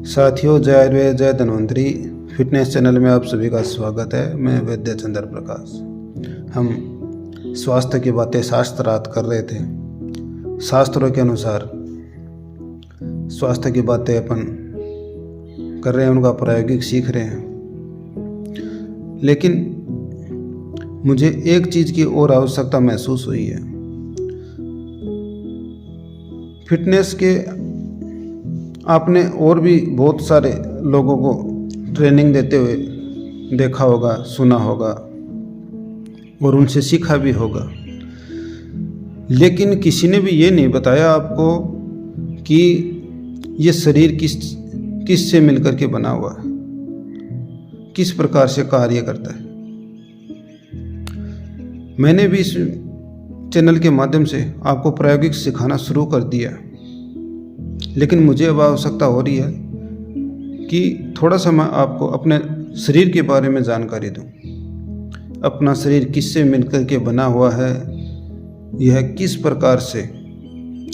साथियों, जय आयुर्वेद जय धन्वंतरी फिटनेस चैनल में आप सभी का स्वागत है। मैं वैद्य चंद्र प्रकाश। हम स्वास्थ्य की बातें शास्त्रार्थ कर रहे थे। शास्त्रों के अनुसार स्वास्थ्य की बातें अपन कर रहे हैं, उनका प्रायोगिक सीख रहे हैं। लेकिन मुझे एक चीज़ की और आवश्यकता महसूस हुई है। फिटनेस के आपने और भी बहुत सारे लोगों को ट्रेनिंग देते हुए देखा होगा, सुना होगा और उनसे सीखा भी होगा, लेकिन किसी ने भी ये नहीं बताया आपको कि ये शरीर किस से मिलकर के बना हुआ है, किस प्रकार से कार्य करता है। मैंने भी इस चैनल के माध्यम से आपको प्रायोगिक सिखाना शुरू कर दिया, लेकिन मुझे अब आवश्यकता हो रही है कि थोड़ा सा मैं आपको अपने शरीर के बारे में जानकारी दूं। अपना शरीर किससे मिलकर के बना हुआ है, यह किस प्रकार से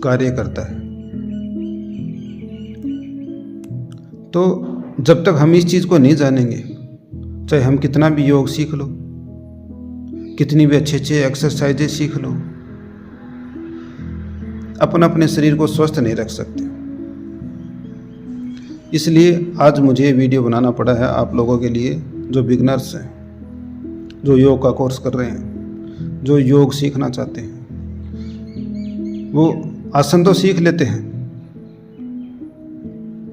कार्य करता है। तो जब तक हम इस चीज़ को नहीं जानेंगे, चाहे हम कितना भी योग सीख लो, कितनी भी अच्छे एक्सरसाइजेज सीख लो, अपन अपने शरीर को स्वस्थ नहीं रख सकते। इसलिए आज मुझे वीडियो बनाना पड़ा है आप लोगों के लिए, जो बिगनर्स हैं, जो योग का कोर्स कर रहे हैं, जो योग सीखना चाहते हैं। वो आसन तो सीख लेते हैं,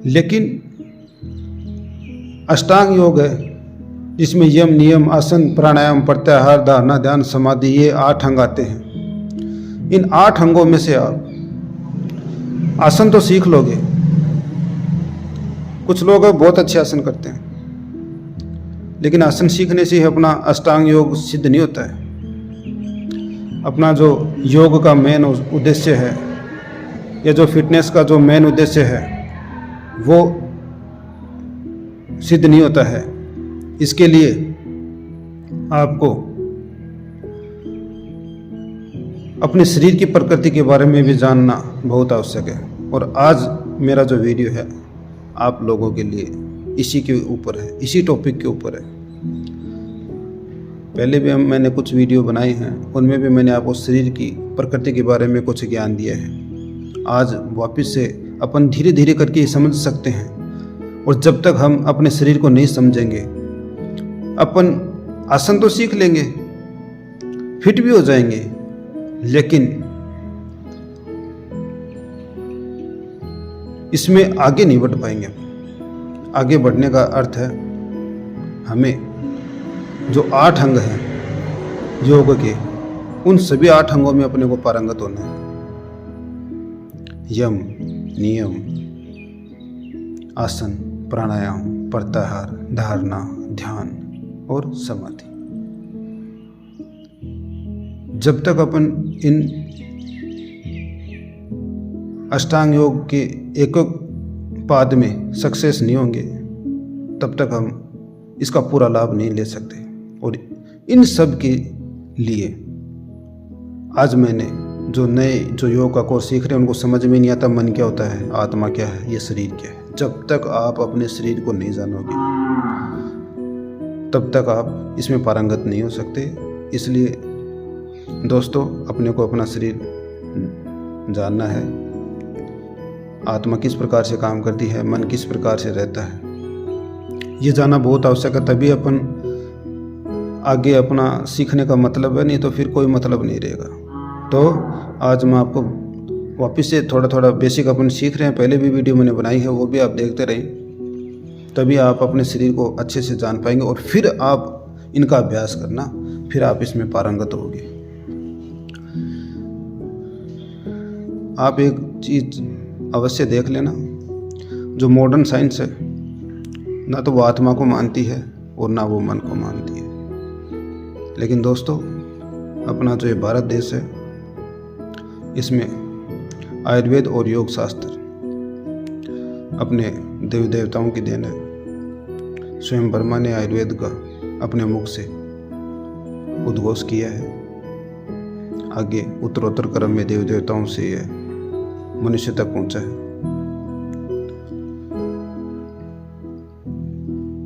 लेकिन अष्टांग योग है जिसमें यम, नियम, आसन, प्राणायाम, प्रत्याहार, धारणा, ध्यान, समाधि, ये 8 अंग आते हैं। इन 8 अंगों में से आप आसन तो सीख लोगे। कुछ लोग बहुत अच्छे आसन करते हैं, लेकिन आसन सीखने से ही अपना अष्टांग योग सिद्ध नहीं होता है। अपना जो योग का मेन उद्देश्य है, या जो फिटनेस का जो मेन उद्देश्य है, वो सिद्ध नहीं होता है। इसके लिए आपको अपने शरीर की प्रकृति के बारे में भी जानना बहुत आवश्यक है। और आज मेरा जो वीडियो है आप लोगों के लिए इसी के ऊपर है, इसी टॉपिक के ऊपर है। पहले भी मैंने कुछ वीडियो बनाए हैं, उनमें भी मैंने आपको शरीर की प्रकृति के बारे में कुछ ज्ञान दिया है। आज वापस से अपन धीरे धीरे करके समझ सकते हैं। और जब तक हम अपने शरीर को नहीं समझेंगे, अपन आसन तो सीख लेंगे, फिट भी हो जाएंगे, लेकिन इसमें आगे नहीं बढ़ पाएंगे। आगे बढ़ने का अर्थ है हमें जो 8 अंग हैं योग के, उन सभी 8 अंगों में अपने को पारंगत होना है। यम, नियम, आसन, प्राणायाम, प्रत्याहार, धारणा, ध्यान और समाधि। जब तक अपन इन अष्टांग योग के एक पाद में सक्सेस नहीं होंगे, तब तक हम इसका पूरा लाभ नहीं ले सकते। और इन सब के लिए आज मैंने जो योग का कोर्स सीख रहे हैं, उनको समझ में नहीं आता मन क्या होता है, आत्मा क्या है, ये शरीर क्या है। जब तक आप अपने शरीर को नहीं जानोगे, तब तक आप इसमें पारंगत नहीं हो सकते। इसलिए दोस्तों, अपने को अपना शरीर जानना है। आत्मा किस प्रकार से काम करती है, मन किस प्रकार से रहता है, ये जानना बहुत आवश्यक है। तभी अपन आगे अपना सीखने का मतलब है, नहीं तो फिर कोई मतलब नहीं रहेगा। तो आज मैं आपको वापस से थोड़ा थोड़ा बेसिक अपन सीख रहे हैं। पहले भी वीडियो मैंने बनाई है, वो भी आप देखते रहें, तभी आप अपने शरीर को अच्छे से जान पाएंगे। और फिर आप इनका अभ्यास करना, फिर आप इसमें पारंगत होगे। आप एक चीज़ अवश्य देख लेना, जो मॉडर्न साइंस है, ना तो वो आत्मा को मानती है और ना वो मन को मानती है। लेकिन दोस्तों, अपना जो ये भारत देश है, इसमें आयुर्वेद और योग शास्त्र अपने देवी देवताओं की देन है। स्वयं ब्रह्मा ने आयुर्वेद का अपने मुख से उद्घोष किया है। आगे उत्तरोत्तर क्रम में देवी देवताओं से यह मनुष्य तक पहुंचा है।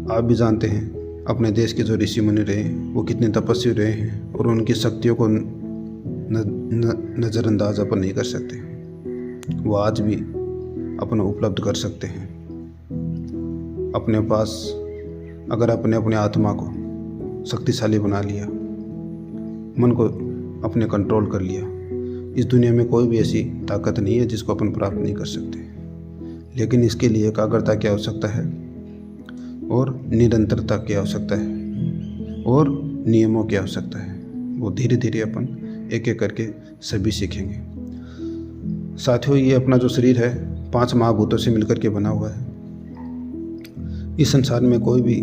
आप भी जानते हैं अपने देश के जो ऋषि मुनि रहे वो कितने तपस्वी रहे हैं और उनकी शक्तियों को नज़रअंदाज अपन नहीं कर सकते। वो आज भी अपना उपलब्ध कर सकते हैं। अपने पास अगर अपने अपने आत्मा को शक्तिशाली बना लिया, मन को अपने कंट्रोल कर लिया, इस दुनिया में कोई भी ऐसी ताकत नहीं है जिसको अपन प्राप्त नहीं कर सकते। लेकिन इसके लिए एकाग्रता की आवश्यकता है और निरंतरता की आवश्यकता है और नियमों की आवश्यकता है। वो धीरे धीरे अपन एक एक करके सभी सीखेंगे। साथियों, ये अपना जो शरीर है 5 महाभूतों से मिलकर के बना हुआ है। इस संसार में कोई भी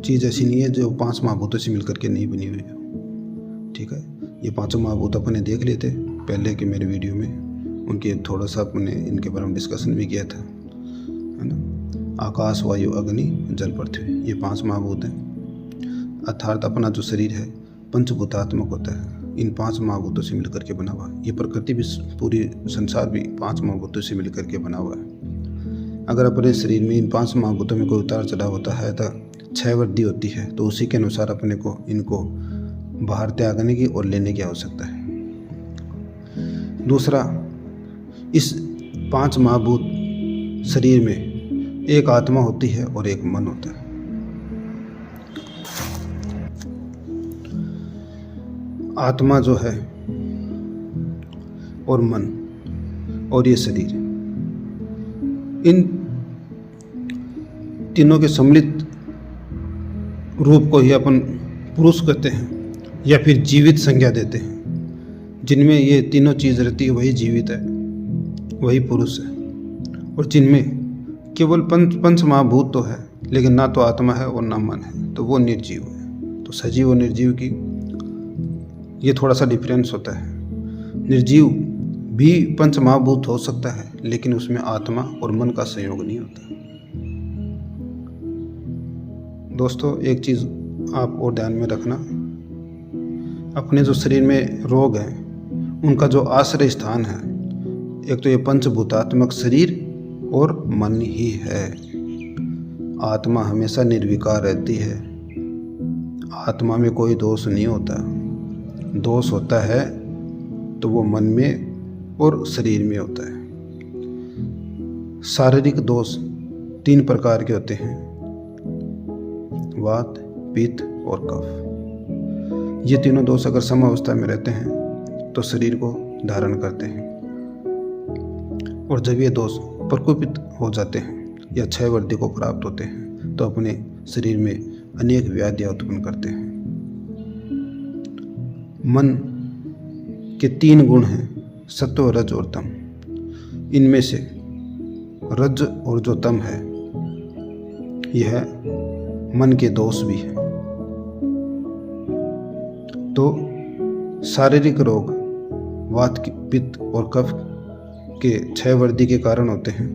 चीज़ ऐसी नहीं है जो 5 महाभूतों से मिलकर के नहीं बनी हुई है। ठीक है, ये 5 महाभूत अपने देख लेते पहले के मेरे वीडियो में, उनके थोड़ा सा अपने इनके बारे में डिस्कशन भी किया था, है ना। आकाश, वायु, अग्नि, जल, पृथ्वी, ये 5 महाभूत हैं। अर्थात अपना जो शरीर है पंचभूतात्मक होता है, इन 5 महाभूतों से मिलकर के बना हुआ। ये प्रकृति भी, पूरी संसार भी 5 महाभूतों से मिलकर के बना हुआ है। अगर अपने शरीर में इन 5 महाभूतों में कोई उतार चढ़ाव होता है तो 6 वृद्धि होती है, तो उसी के अनुसार अपने को इनको बाहर त्यागने की और लेने की आवश्यकता है। दूसरा, इस 5 महाभूत शरीर में एक आत्मा होती है और एक मन होता है। आत्मा जो है और मन और ये शरीर, इन तीनों के सम्मिलित रूप को ही अपन पुरुष कहते हैं या फिर जीवित संज्ञा देते हैं। जिनमें ये तीनों चीज़ रहती है वही जीवित है, वही पुरुष है। और जिनमें केवल पंच महाभूत तो है लेकिन ना तो आत्मा है और ना मन है, तो वो निर्जीव है। तो सजीव और निर्जीव की ये थोड़ा सा डिफरेंस होता है। निर्जीव भी पंच महाभूत हो सकता है लेकिन उसमें आत्मा और मन का संयोग नहीं होता। दोस्तों, एक चीज़ आप और ध्यान में रखना, अपने जो शरीर में रोग हैं उनका जो आश्रय स्थान है, एक तो ये पंचभूतात्मक शरीर और मन ही है। आत्मा हमेशा निर्विकार रहती है। आत्मा में कोई दोष नहीं होता। दोष होता है तो वो मन में और शरीर में होता है। शारीरिक दोष 3 प्रकार के होते हैं, वात, पित्त और कफ। ये तीनों दोष अगर समावस्था में रहते हैं तो शरीर को धारण करते हैं, और जब ये दोष प्रकोपित हो जाते हैं या 6 वृद्धि को प्राप्त होते हैं तो अपने शरीर में अनेक व्याधियां उत्पन्न करते हैं। मन के 3 गुण हैं, सत्व, रज और तम। इनमें से रज और जो तम है यह मन के दोष भी है। तो शारीरिक रोग वात, पित्त और कफ के 6 वृद्धि के कारण होते हैं,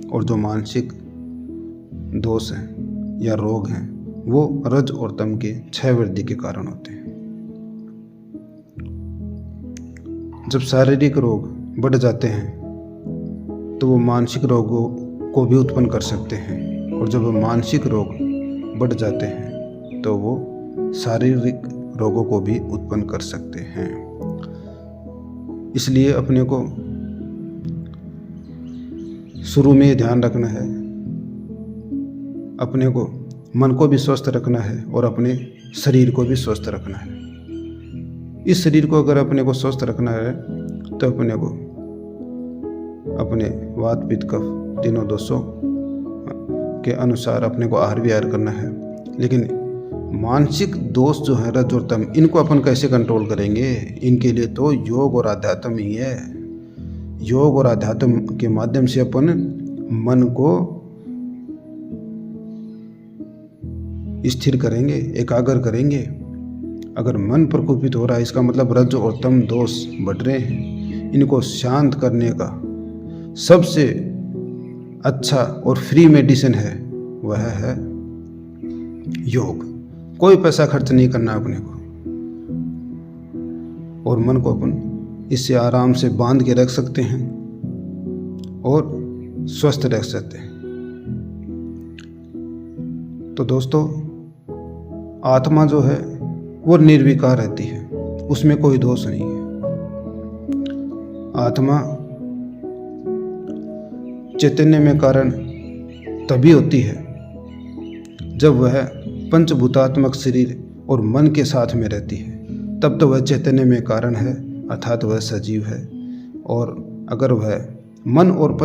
और जो मानसिक दोष हैं या रोग हैं वो रज और तम के 6 वृद्धि के कारण होते हैं। जब शारीरिक रोग बढ़ जाते हैं तो वो मानसिक रोगों को भी उत्पन्न कर सकते हैं, और जब मानसिक रोग बढ़ जाते हैं तो वो शारीरिक रोगों को भी उत्पन्न कर सकते हैं। इसलिए अपने को शुरू में ध्यान रखना है, अपने को मन को भी स्वस्थ रखना है और अपने शरीर को भी स्वस्थ रखना है। इस शरीर को अगर अपने को स्वस्थ रखना है तो अपने को अपने वात, पित्त, कफ तीनों दोषों के अनुसार अपने को आहार विहार करना है। लेकिन मानसिक दोष जो है रज और तम, इनको अपन कैसे कंट्रोल करेंगे? इनके लिए तो योग और आध्यात्म ही है। योग और आध्यात्म के माध्यम से अपन मन को स्थिर करेंगे, एकाग्र करेंगे। अगर मन प्रकोपित हो रहा है इसका मतलब रज और तम दोष बढ़ रहे हैं। इनको शांत करने का सबसे अच्छा और फ्री मेडिसिन है, वह है योग। कोई पैसा खर्च नहीं करना अपने को, और मन को अपन इससे आराम से बांध के रख सकते हैं और स्वस्थ रह सकते हैं। तो दोस्तों, आत्मा जो है वो निर्विकार रहती है, उसमें कोई दोष नहीं है। आत्मा चैतन्य में कारण तभी होती है जब वह पंचभूतात्मक शरीर और मन के साथ में रहती है, तब तो वह चैतन्य में कारण है, अर्थात वह सजीव है। और अगर वह मन और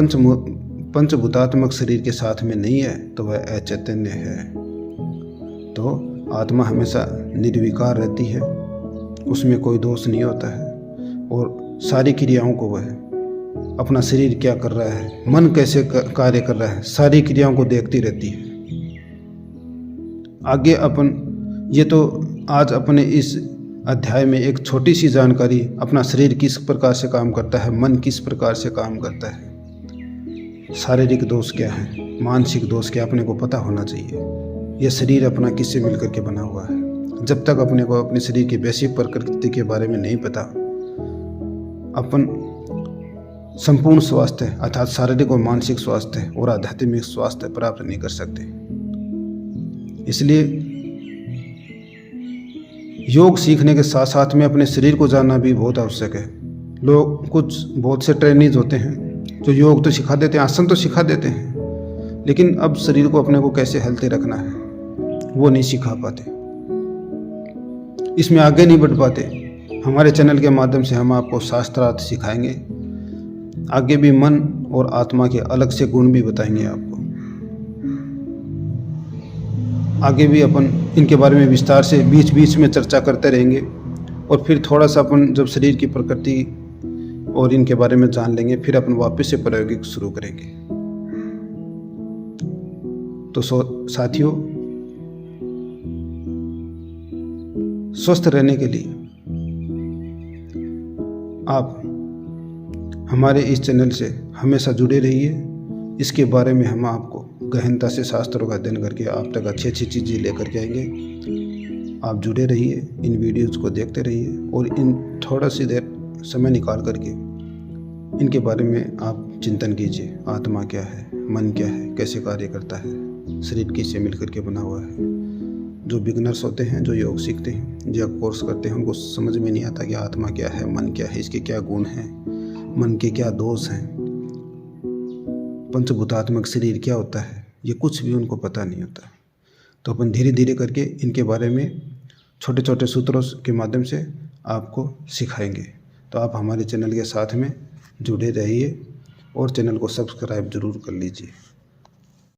पंचभूतात्मक शरीर के साथ में नहीं है तो वह अचैतन्य है। तो आत्मा हमेशा निर्विकार रहती है, उसमें कोई दोष नहीं होता है, और सारी क्रियाओं को वह अपना शरीर क्या कर रहा है, मन कैसे कार्य कर रहा है, सारी क्रियाओं को देखती रहती है। आगे ये तो आज अपने इस अध्याय में एक छोटी सी जानकारी, अपना शरीर किस प्रकार से काम करता है, मन किस प्रकार से काम करता है, शारीरिक दोष क्या है, मानसिक दोष क्या, अपने को पता होना चाहिए। यह शरीर अपना किससे मिलकर के बना हुआ है। जब तक अपने को अपने शरीर की बेसिक प्रकृति के बारे में नहीं पता, अपन संपूर्ण स्वास्थ्य अर्थात शारीरिक और मानसिक स्वास्थ्य और आध्यात्मिक स्वास्थ्य प्राप्त नहीं कर सकते। इसलिए योग सीखने के साथ साथ में अपने शरीर को जानना भी बहुत आवश्यक है। लोग बहुत से ट्रेनिज होते हैं जो योग तो सिखा देते हैं, आसन तो सिखा देते हैं, लेकिन अब शरीर को अपने को कैसे हेल्थी रखना है वो नहीं सिखा पाते, इसमें आगे नहीं बढ़ पाते। हमारे चैनल के माध्यम से हम आपको शास्त्रार्थ सिखाएंगे, आगे भी मन और आत्मा के अलग से गुण भी बताएंगे आपको। आगे भी अपन इनके बारे में विस्तार से बीच बीच में चर्चा करते रहेंगे, और फिर थोड़ा सा अपन जब शरीर की प्रकृति और इनके बारे में जान लेंगे, फिर अपन वापस से प्रायोगिक शुरू करेंगे। तो साथियों, स्वस्थ रहने के लिए आप हमारे इस चैनल से हमेशा जुड़े रहिए। इसके बारे में हम आपको गहनता से शास्त्रों का अध्ययन करके आप तक अच्छी अच्छी चीज़ें लेकर के आएंगे। आप जुड़े रहिए, इन वीडियोस को देखते रहिए, और इन थोड़ा सी देर समय निकाल करके इनके बारे में आप चिंतन कीजिए। आत्मा क्या है, मन क्या है, कैसे कार्य करता है, शरीर किससे मिलकर के बना हुआ है। जो बिगनर्स होते हैं, जो योग सीखते हैं या कोर्स करते हैं, उनको समझ में नहीं आता कि आत्मा क्या है, मन क्या है, इसके क्या गुण हैं, मन के क्या दोष हैं, पंचभूतात्मक शरीर क्या होता है, ये कुछ भी उनको पता नहीं होता। तो अपन धीरे धीरे करके इनके बारे में छोटे छोटे सूत्रों के माध्यम से आपको सिखाएंगे। तो आप हमारे चैनल के साथ में जुड़े रहिए और चैनल को सब्सक्राइब जरूर कर लीजिए।